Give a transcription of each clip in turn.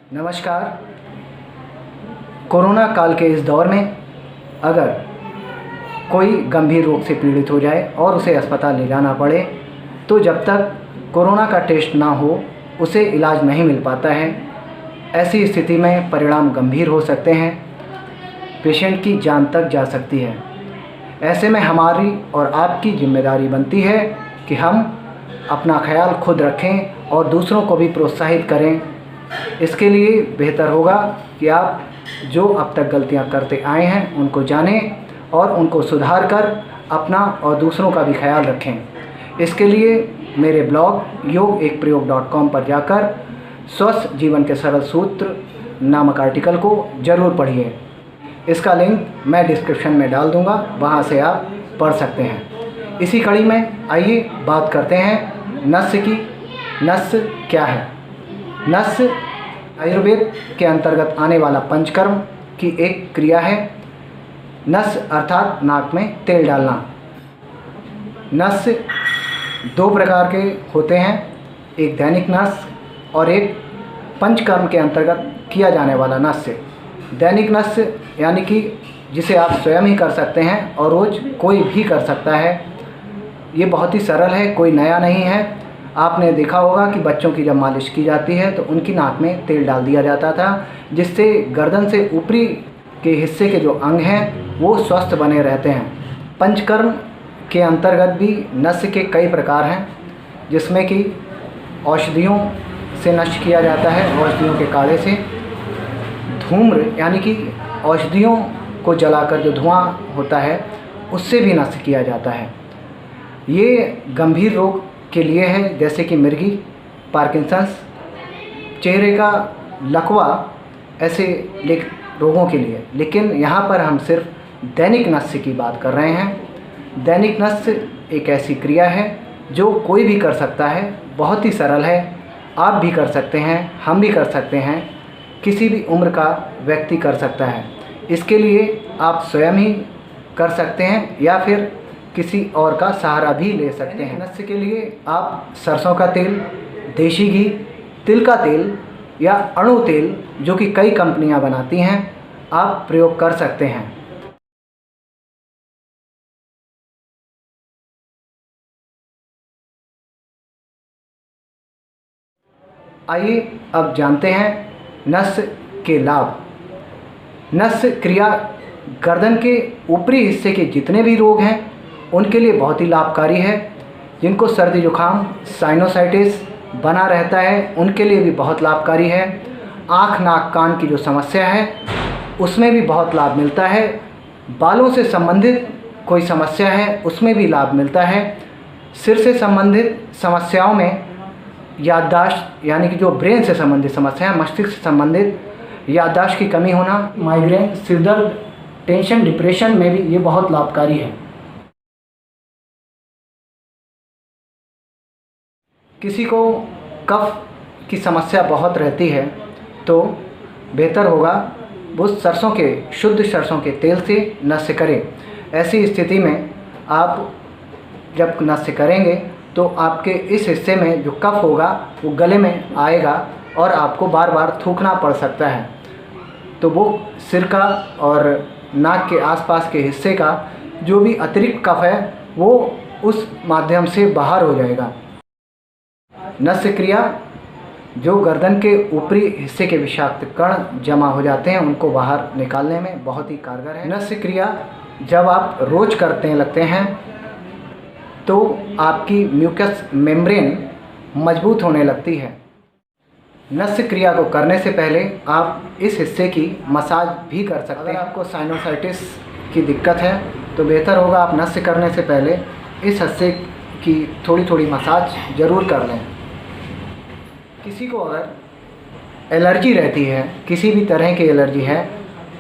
नमस्कार। कोरोना काल के इस दौर में अगर कोई गंभीर रोग से पीड़ित हो जाए और उसे अस्पताल ले जाना पड़े तो जब तक कोरोना का टेस्ट ना हो उसे इलाज नहीं मिल पाता है। ऐसी स्थिति में परिणाम गंभीर हो सकते हैं, पेशेंट की जान तक जा सकती है। ऐसे में हमारी और आपकी जिम्मेदारी बनती है कि हम अपना ख्याल खुद रखें और दूसरों को भी प्रोत्साहित करें। इसके लिए बेहतर होगा कि आप जो अब तक गलतियां करते आए हैं उनको जानें और उनको सुधार कर अपना और दूसरों का भी ख्याल रखें। इसके लिए मेरे ब्लॉग yogeekprayog.com पर जाकर स्वस्थ जीवन के सरल सूत्र नामक आर्टिकल को ज़रूर पढ़िए। इसका लिंक मैं डिस्क्रिप्शन में डाल दूंगा, वहां से आप पढ़ सकते हैं। इसी कड़ी में आइए बात करते हैं नस्य की। नस्य क्या है? नस्य आयुर्वेद के अंतर्गत आने वाला पंचकर्म की एक क्रिया है। नस्य अर्थात नाक में तेल डालना। नस्य दो प्रकार के होते हैं, एक दैनिक नस्य और एक पंचकर्म के अंतर्गत किया जाने वाला नस्य। दैनिक नस्य यानी कि जिसे आप स्वयं ही कर सकते हैं और रोज़ कोई भी कर सकता है। ये बहुत ही सरल है, कोई नया नहीं है। आपने देखा होगा कि बच्चों की जब मालिश की जाती है तो उनकी नाक में तेल डाल दिया जाता था, जिससे गर्दन से ऊपरी के हिस्से के जो अंग हैं वो स्वस्थ बने रहते हैं। पंचकर्म के अंतर्गत भी नस्य के कई प्रकार हैं, जिसमें कि औषधियों से नष्ट किया जाता है, औषधियों के काढ़े से। धूम्र यानी कि औषधियों को जलाकर जो धुआं होता है उससे भी नष्ट किया जाता है। ये गंभीर रोग के लिए है, जैसे कि मिर्गी, पार्किंसंस, चेहरे का लकवा, ऐसे रोगों के लिए। लेकिन यहाँ पर हम सिर्फ दैनिक नस्य की बात कर रहे हैं। दैनिक नस्य एक ऐसी क्रिया है जो कोई भी कर सकता है, बहुत ही सरल है। आप भी कर सकते हैं, हम भी कर सकते हैं, किसी भी उम्र का व्यक्ति कर सकता है। इसके लिए आप स्वयं ही कर सकते हैं या फिर किसी और का सहारा भी ले सकते हैं। नस्य के लिए आप सरसों का तेल, देशी घी, तिल का तेल या अणु तेल, जो कि कई कंपनियां बनाती हैं, आप प्रयोग कर सकते हैं। आइए अब जानते हैं नस्य के लाभ। नस्य क्रिया गर्दन के ऊपरी हिस्से के जितने भी रोग हैं उनके लिए बहुत ही लाभकारी है। जिनको सर्दी जुकाम, साइनोसाइटिस बना रहता है उनके लिए भी बहुत लाभकारी है। आँख, नाक, कान की जो समस्या है उसमें भी बहुत लाभ मिलता है। बालों से संबंधित कोई समस्या है उसमें भी लाभ मिलता है। सिर से संबंधित समस्याओं में याददाश्त यानी कि जो ब्रेन से संबंधित समस्या है, मस्तिष्क से संबंधित याददाश्त की कमी होना, माइग्रेन, सिरदर्द, टेंशन, डिप्रेशन में भी ये बहुत लाभकारी है। किसी को कफ की समस्या बहुत रहती है तो बेहतर होगा वो सरसों के, शुद्ध सरसों के तेल से नस्य करें। ऐसी स्थिति में आप जब नस्य करेंगे तो आपके इस हिस्से में जो कफ होगा वो गले में आएगा और आपको बार बार थूकना पड़ सकता है। तो वो सिर का और नाक के आसपास के हिस्से का जो भी अतिरिक्त कफ है वो उस माध्यम से बाहर हो जाएगा। नस्य क्रिया जो गर्दन के ऊपरी हिस्से के विषाक्त कण जमा हो जाते हैं उनको बाहर निकालने में बहुत ही कारगर है। नस्य क्रिया जब आप रोज करते लगते हैं तो आपकी म्यूकस मेम्ब्रेन मजबूत होने लगती है। नस्य क्रिया को करने से पहले आप इस हिस्से की मसाज भी कर सकते हैं। अगर आपको साइनोसाइटिस की दिक्कत है तो बेहतर होगा आप नस्य करने से पहले इस हिस्से की थोड़ी थोड़ी मसाज ज़रूर कर लें। किसी को अगर एलर्जी रहती है, किसी भी तरह की एलर्जी है,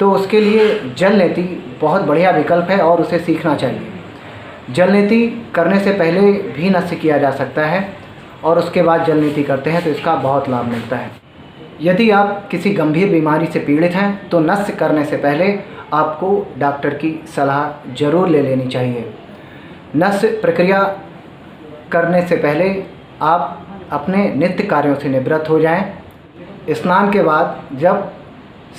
तो उसके लिए जल नीति बहुत बढ़िया विकल्प है और उसे सीखना चाहिए। जल नीति करने से पहले भी नस्य किया जा सकता है और उसके बाद जल नीति करते हैं तो इसका बहुत लाभ मिलता है। यदि आप किसी गंभीर बीमारी से पीड़ित हैं तो नस्य करने से पहले आपको डॉक्टर की सलाह ज़रूर ले लेनी चाहिए। नस्य प्रक्रिया करने से पहले आप अपने नित्य कार्यों से निवृत्त हो जाएं। स्नान के बाद जब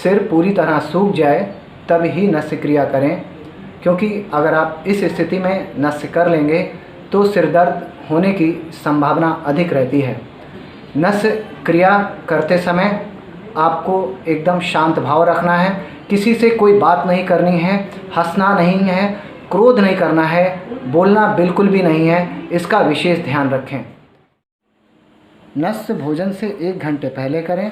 सिर पूरी तरह सूख जाए तब ही नस्य क्रिया करें, क्योंकि अगर आप इस स्थिति में नस्य कर लेंगे तो सिर दर्द होने की संभावना अधिक रहती है। नस्य क्रिया करते समय आपको एकदम शांत भाव रखना है, किसी से कोई बात नहीं करनी है, हंसना नहीं है, क्रोध नहीं करना है, बोलना बिल्कुल भी नहीं है, इसका विशेष ध्यान रखें। नस्य भोजन से 1 घंटे पहले करें।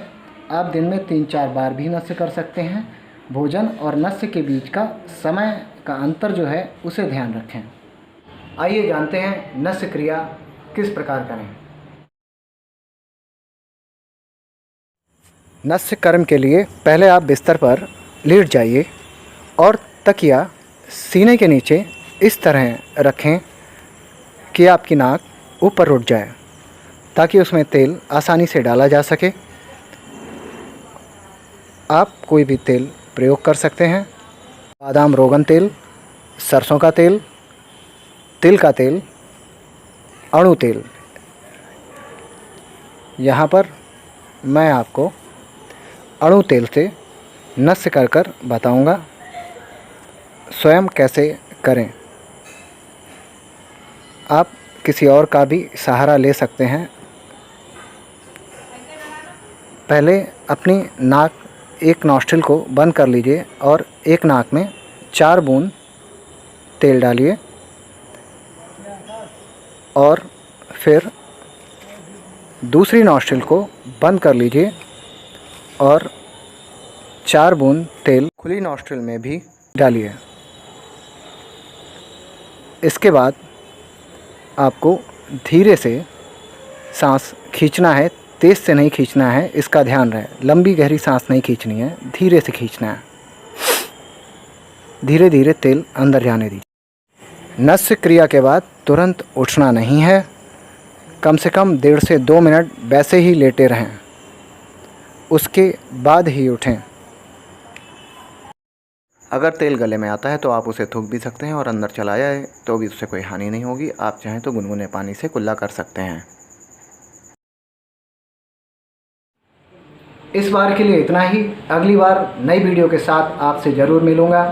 आप दिन में 3-4 बार भी नस्य कर सकते हैं। भोजन और नस्य के बीच का समय का अंतर जो है उसे ध्यान रखें। आइए जानते हैं नस्य क्रिया किस प्रकार करें। नस्य कर्म के लिए पहले आप बिस्तर पर लेट जाइए और तकिया सीने के नीचे इस तरह रखें कि आपकी नाक ऊपर उठ जाए, ताकि उसमें तेल आसानी से डाला जा सके। आप कोई भी तेल प्रयोग कर सकते हैं। बादाम रोगन तेल, सरसों का तेल, तिल का तेल, अणु तेल। यहाँ पर मैं आपको अणु तेल से नस्य कर बताऊँगा स्वयं कैसे करें। आप किसी और का भी सहारा ले सकते हैं। पहले अपनी नाक एक नॉस्ट्रिल को बंद कर लीजिए और एक नाक में 4 बूंद तेल डालिए और फिर दूसरी नॉस्ट्रिल को बंद कर लीजिए और 4 बूंद तेल खुली नॉस्ट्रिल में भी डालिए। इसके बाद आपको धीरे से सांस खींचना है, तेज़ से नहीं खींचना है, इसका ध्यान रहे। लंबी गहरी सांस नहीं खींचनी है, धीरे से खींचना है। धीरे धीरे तेल अंदर जाने दीजिए। नस्य क्रिया के बाद तुरंत उठना नहीं है, कम से कम 1.5 से 2 मिनट वैसे ही लेटे रहें, उसके बाद ही उठें। अगर तेल गले में आता है तो आप उसे थूक भी सकते हैं और अंदर चला जाए तो भी उससे कोई हानि नहीं होगी। आप चाहें तो गुनगुने पानी से कुल्ला कर सकते हैं। इस बार के लिए इतना ही। अगली बार नई वीडियो के साथ आपसे ज़रूर मिलूँगा।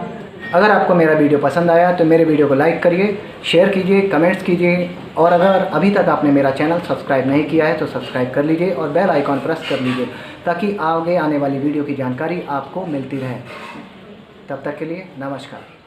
अगर आपको मेरा वीडियो पसंद आया तो मेरे वीडियो को लाइक करिए, शेयर कीजिए, कमेंट्स कीजिए और अगर अभी तक आपने मेरा चैनल सब्सक्राइब नहीं किया है तो सब्सक्राइब कर लीजिए और बेल आइकॉन प्रेस कर लीजिए, ताकि आगे आने वाली वीडियो की जानकारी आपको मिलती रहे। तब तक के लिए नमस्कार।